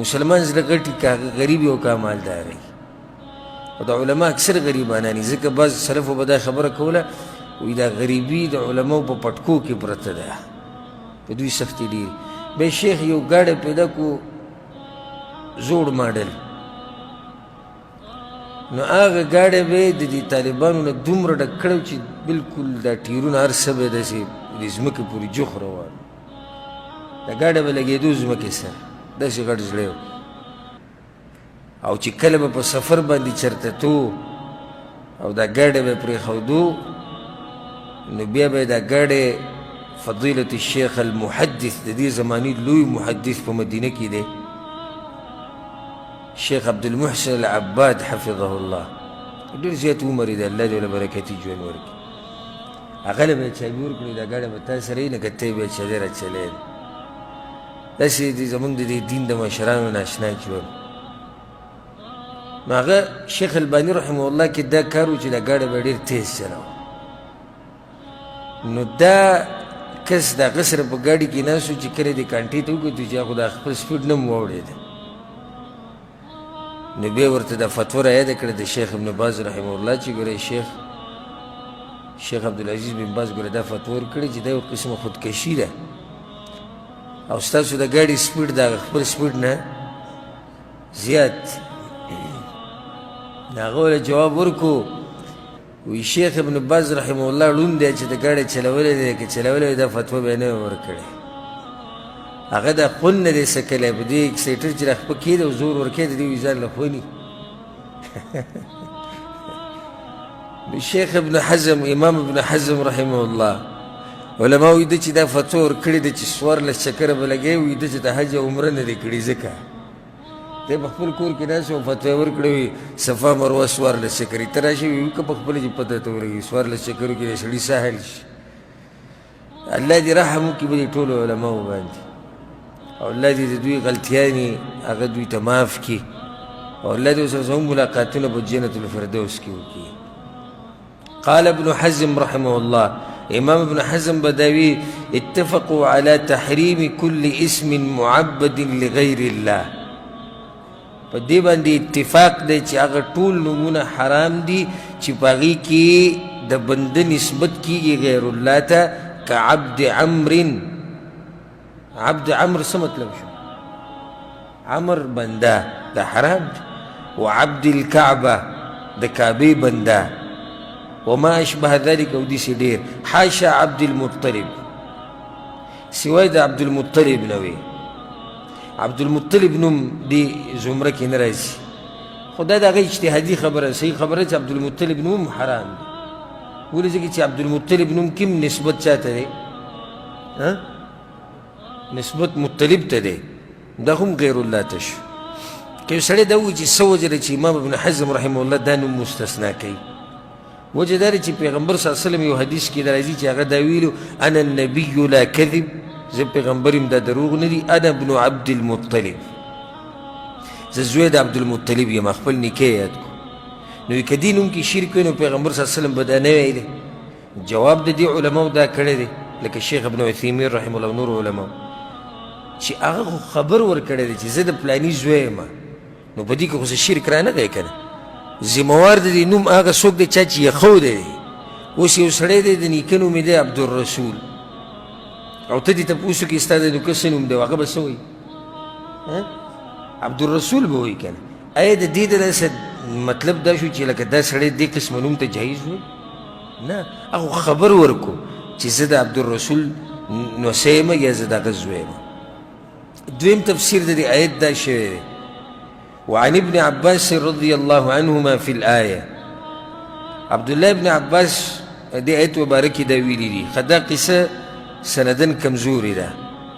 مسلمان زړه غټي که هغه غریب او که مالدار وي او د علما اکثر غریبانان ځکه بعض سلفو به دا خبره کوله وایي دا غریبي د علماو په پټکو کې پرته ده په دوی سختي ډېرې بیا شیخ یو ګاډی پیدا کو زوړ ماډل نو هغه ګاډی به یې د دې طالبانو نه دومره ډک کړی چې بلکل دا ټیرونه هر څه به یې داسې د ځمکې پورې جوخ روان دا ګاډی به لګېدو ځمکې سره داسې غټ زړی او چې کله به په سفر باندې چېرته تو او دا ګاډی به یې پرېښودو نو بیا به یې دا ګاډی فضیلة الشیخ المحدث د دې زمانې لوی محدث په مدینه کې دی شیخ عبدالمحسن العباد حفظه الله ډېر زیات عمر یې دی الله دې ورله برکتي ژوند ورکړي هغه له به یې چابي ورکړي دا ګاډی به تا سره وي لکه ته یې بیا چلی راچلی داسې زموږ د دې دین د مشرانو نه اشنا ژوند نو هغه شیخ الباني رحمه الله کې دا کار و چې دا ګاډی به ډېر تیز چلاوه نو دا کس دا غسر په ګاډي کې ناست و چې کله دې کانټې ته وکتو چې خو دا خپل سپیډ نه مو واورېده نو بیا ورته دا فتوه رایاده کړه د شیخ ابن باز رحمه الله چې ګوره شیخ عبدالعزیز بن باز ګوره دا فتوه ورکړې چې دا یو قسمه خودکشي ده او ستاسو د ګاډي سپیډ د هغه خپل سپیډ نه زیات هغه ورله جواب ورکو وی شیخ ابن باز رحمه الله ړوند دی چې د ګاډی چلولی دی که چلولی وی دا فتوه به یې نه وی ورکړې هغه دا خون نه دی سکلی په دې اکسایټر چې را خپه کېده او زور ورکوي د دې وي ځان له خوني نو شیخ ابن حزم امام ابن حزم رحمه الله علما وی ده چې دا فتوه ورکړې ده چې 14 چکره به لګوي وي ده چې د حج او عمره نه دی کړي ځکه دی په خپل کور کې ناست و فتوه یې ورکړې وي صفا مروه 14 چکرې ته راشي وي که په خپله چې پته ته ورغي 14 چکرو کې د سړي سهل شي الله دې رحم وکړي په دې ټولو علماو باندې او الله دې د دوی غلطیانې هغه دوی ته معاف کړي او الله دې ورسره زموږ ملاقاتونه په جنت الفردوس کې وکړي قال ابن حزم رحمه الله امام ابن حزم بداوي اتفقوا على تحريم كل اسم معبد لغير الله په دې باندې اتفاق دی چې هغه ټول نومونه حرام دي چې په هغې کې د بنده نسبت کېږي غیر الله ته که عبد عمرو عبد عمرو څه مطلب شو عمر بنده دا حرام دی وعبد الكعبه د کعبې بنده وما اشبه ذلك او داسې ډېر حاشا عبد المطلب سوای د عبد المطلب نه وي عبد المطلب نوم دی زمره کې نه راځي خو دا د هغه اجتهادي خبره صحیح خبره چې عبد المطلب نوم حرام دی ولې ځکه چې عبد المطلب نوم کوم نسبت چاته دی نسبت مطلب ته دی دا هم غیر الله ته شو که یو سړی دا ووایي چې څه وجه ده چې امام ابن حزم رحمه الله دا نوم مستثنا کوي وجه دا چې پیغمبر صلی الله علیه وسلم یو حدیث کې دا راځي چې هغه دا ویلو انا النبي لا کذب زه پیغمبر یم دا دروغ نه دي انا ابن عبد المطلب زه زوی د عبد المطلب یم خپل نیکه یاد کو نو که دې نوم کې شرک وي نو پیغمبر صلی الله علیه وسلم به دا نه ویلی جواب د دې علماو دا کړی دی لکه شیخ ابن عثیمین رحمه الله نور علماو چې هغه خو خبر ورکړی دی چې زه د پلاني زوی یم نو په دې کې خو څه شرک رانه دی که نه ذموار د دې نوم هغه څوک دی چا چې یخودی دی اوس یو سړی دی د نیکه نوم یې دی عبدالرسول او ته دې تپوس وکړې ستا د نیکه څه نوم دی هغه به څه وایي عبدالرسول به وایي که نه آیا د دې داسې مطلب دا شو چې لکه دا سړی دې قسمه نوم ته جایز وایي نه هغه خبر ورکو چې زه د عبدالرسول نوسی یم یا زه د هغه زوی یم دویم تفسیر د دې آیت دا شوی دی وعن ابن عباس رضي الله عنهما في الآية عبد الله بن عباس دي آيت مباركي دا ویلی دي خدا قصة سندن کمزوری ده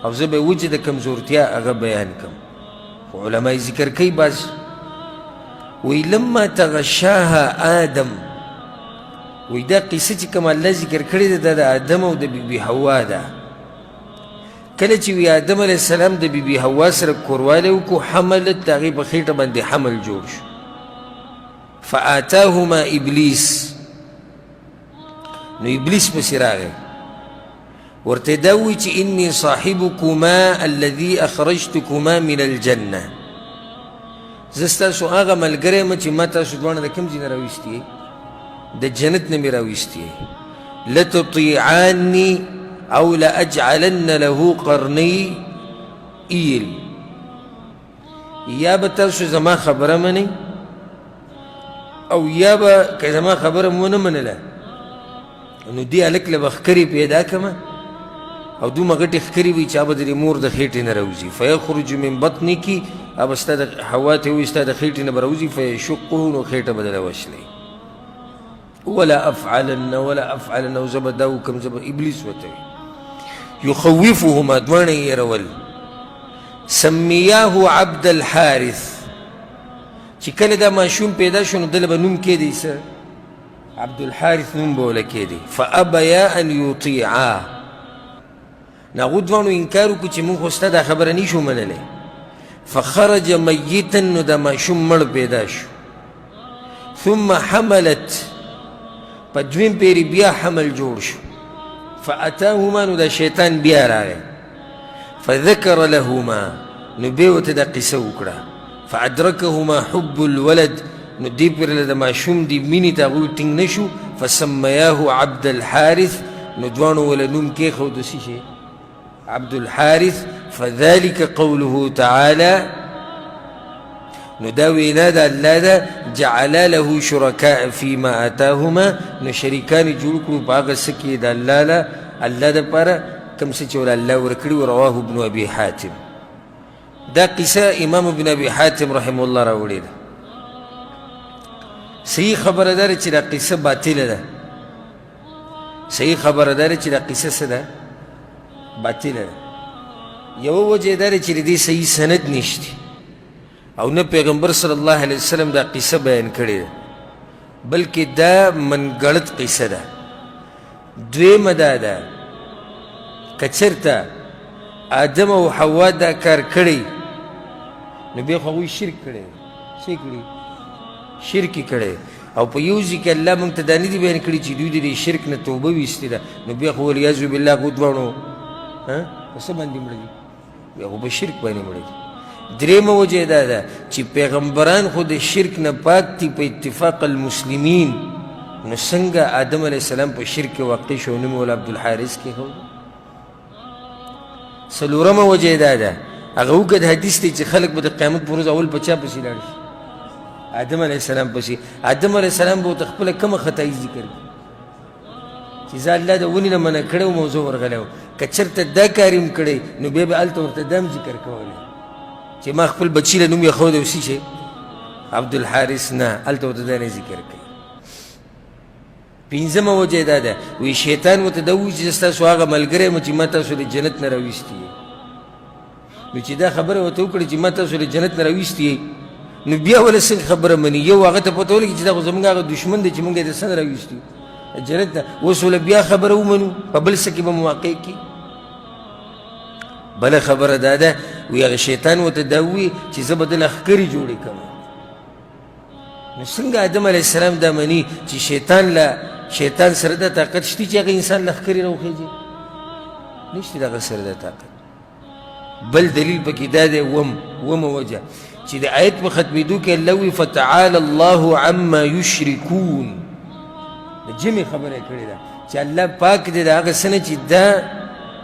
او زه به وجه د کمزورتیا هغه بیان کم علماء ذکر کوي باز وی لما تغشاها آدم وی دا قصه چې کوم الله ذکر کړې ده د آدم او د بیبي حوا ده کله چې وی آدم علیه السلام د بیبي حوا سره کوروالی وکړو حملت د هغې په خېټه باندې حمل جوړ شو فآتاهما ابلیس نو ابلیس پسې راغی ورته دا ووایي چې انی صاحبکما الذي اخرجتکما من الجنه زه ستاسو هغه ملګری یم چې ما تاسو دواړه د کوم ځای نه راویستي یې؟ د جنت نه مې راویستي یې. لتطیعاني او لاجعلن له قرنی ایل، یا به تاسو زما خبره منئ او یا به که زما خبره مو ونه منله نو دې هلک له به ښکرې پیدا کړمه او دومره غټې ښکرې وي چې هغه به د دې مور د خېټې نه راوځي. فیخرج من بطنکی، هغه به ستا د حوا ته وایي ستا د خېټې نه به راوځي. فیشقه، نو خېټه به دله وشلی. ولا افعلن او زه به دا وکړم، زه به ابلیس ورته وي. یخوفهما، دواړه یې یېرول. سمیاه عبد الحارث، چې کله دا ماشوم پیدا شو نو دله به نوم کېدی څه؟ عبدالحارث نوم به وله کېدی. فابیا ان یطیعا، نو هغو دواړو انکار وکړو چې موږ خو ستا دا خبره نشو منلی. فخرج میتا، نو دا ماشوم مړ پیدا شو. ثم حملت، په دویم پیري بیا حمل جوړ شو. فاتاهما، نو دا شیطان بیا راغی. فذکر لهما، نو بیا ورته دا قصه وکړه. فادرکهما حب الولد، نو دې پورې د ماشوم دې مینې ته هغوی ټینګ نه شو. فسمیاه عبد الحارث، نو دواړو وله نوم کېښود څه شی؟ عبد الحارث. فذلك قوله تعالى، نو دا وینا د الله ده. جعل له شرکاء فيما آتاهما، نو شریکان جوړ کړو په هغه څه کې د الله دپاره کوم څه چې ول الله ورکړي. رواه ابن ابي حاتم. دا قصه امام ابن ابي حاتم رحمه الله راوړې ده. صحیح خبره ده چې دا قصه باطله ده. صحیح خبره ده چې دا قصه څه ده؟ باطله ده. یوه وجه ده چې د دې صحیح سند نشته او نه پیغمبر صلی الله علیه وسلم دا قصه بیان کړې ده، بلکې دا منګړت قصه ده. دویمه دا ده که چېرته آدم او حوا دا کار کړی نو بیا خو هغوی شرک کړی. څه یې کړي؟ شرک یې کړی. او په یو ځای کې الله موږ ته دا نه دي بیان کړي چې دوی د دې شرک نه توبه ویستې ده، نو بیا خو والعیاذ بالله هغو دواړو په څه باندې مړه دي؟ بیا خو په شرک باندې مړه دي. درېیمه وجه دا ده چې پیغمبران خو د شرک نه پاک دي په اتفاق المسلمین، نو څنګه آدم علیه السلام په شرک کې واقع شو نوم ول عبدالحارث کېښود؟ څلورمه وجه دا ده هغه اوږد حدیث دی چې خلک به د قیامت په ورځ اول په چا پسې لاړ شي؟ آدم علیه السلام پسې. آدم علیه السلام به ورته خپله کومه خطایي ذکر کړي چې زه الله د ونې نه منع کړی وم او زه ورغلی وم. که چېرته دا کار یې کړی نو بیا به هلته ورته دا هم ذکر کولی چې ما خپل بچي له نوم ایښودی وسي چې عبدالحارث، نه هلته ورته دا نه ذکر کوي. پنځمه وجه دا ده وایي شیطان ورته دا وایي چې زه ستاسو هغه ملګری یم چې ما تاسو د جنت نه راویستي یې. نو چې دا خبره ورته وکړي چې ما تاسو د جنت نه راویستي یې، نو بیا ولې څنګه خبره مني؟ یو هغه ته پته ولګي چې دا خو زموږ هغه دشمن دی چې موږ یې د څه نه راویستي جنت نه. اوس ولې بیا خبره ومنو؟ په بل څه کې به مواقع کي. بله خبره دا ده وایي هغه شیطان ورته دا ووایي چې زه به دله ښکرې جوړې کړم. نو څنګه آدم علیه السلام دا مني چې شیطان سره دا طاقت شته چې هغه انسان له ښکرې راوخیږي؟ نشته د هغه سره دا طاقت. بل دلیل پکې دا دی ومه وجه چې د آیت په ختمېدو کې الله وایي فتعالی الله عما یشرکون. د جمع خبره یې کړې ده چې الله پاک دی د هغه څه نه چې دا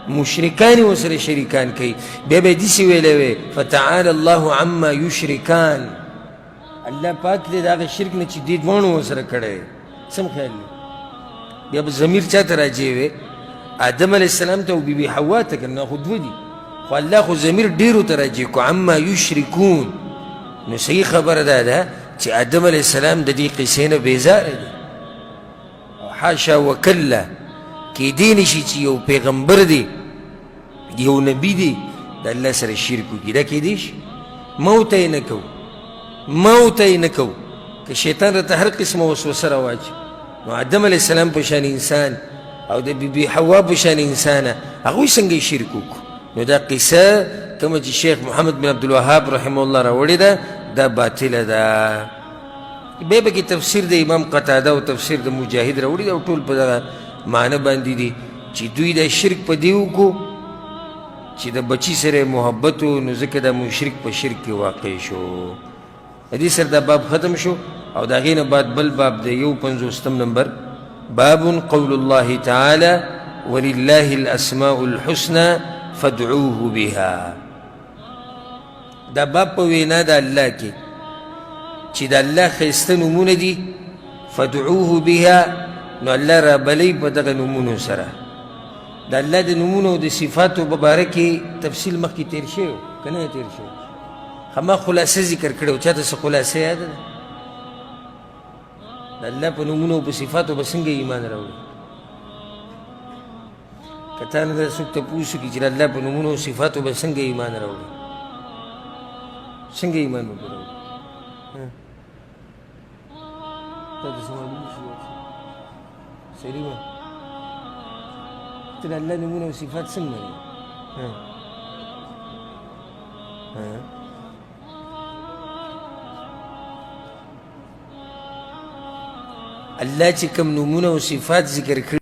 مشرکان یې ورسره شریکان کوي. بیا به یې داسې ویلی وی فتعالی الله عما یشرکان، الله پاک دی د هغه شرک نه چې دې دواړو ورسره کړی. سم خیال دی؟ بیا به ضمیر چا ته راجع وی؟ آدم علیه السلام ته او بیبي حوا ته که نه خو دوه دي، خو الله خو ضمیر ډېرو ته راجع کو عما یشرکون. نو صحیح خبره دا ده چې آدم علیه السلام د دې قصې نه بیزاره دی او حاشا وکله کیدی نشي چې یو پیغمبر دی یو نبی دی د الله سره شرک وکړي. دا کیدی شي؟ موت یې نه کوو که شیطان راته هر قسمه وسوسه راواچي. نو آدم علیه السلام په شان انسان او د بیبي حوا په شان انسانه هغوی څنګه شرک وکړو؟ نو دا قصه کومه چې شیخ محمد بن عبدالوهاب رحمه الله راوړې ده دا باطله ده. بیا به کې تفسیر د امام قتاده او تفسیر د مجاهد راوړي ده او ټول په دغه معنی باندې دي چې دوی دا شرک په دې وکړو چې د بچي سره محبت و، نو ځکه دا مشرک په شرک کې واقع شو. دې سره دا باب ختم شو او د هغې نه بعد بل باب دی 51 نمبر باب قول الله تعالى ولله الاسماء الحسنى فادعوه بها. دا باب په وینا د الله کې چې د الله ښایسته نومونه دي فادعوه بها نو الله را بلی په دغه نومونو سره. د الله د نومونو او د صفاتو په باره کې تفصیل مخکې تیر شوی و که نه تیر شوی؟ خما خلاصه ذکر کړی و. چاته څه خلاصه یاده ده؟ د الله په نومونو او په صفاتو به څنګه ایمان راوړي؟ که تا نه څوک تپوس وکړي چې د الله په نومونو او صفاتو به څنګه ایمان راوړي؟ څنګه ایمان به پرې راوړي؟ تا ته څه معلوم شي؟ سلیمه ته د الله نومونه او صفات څنګه منې؟ الله چې کوم نومونه او صفات ذکر کړي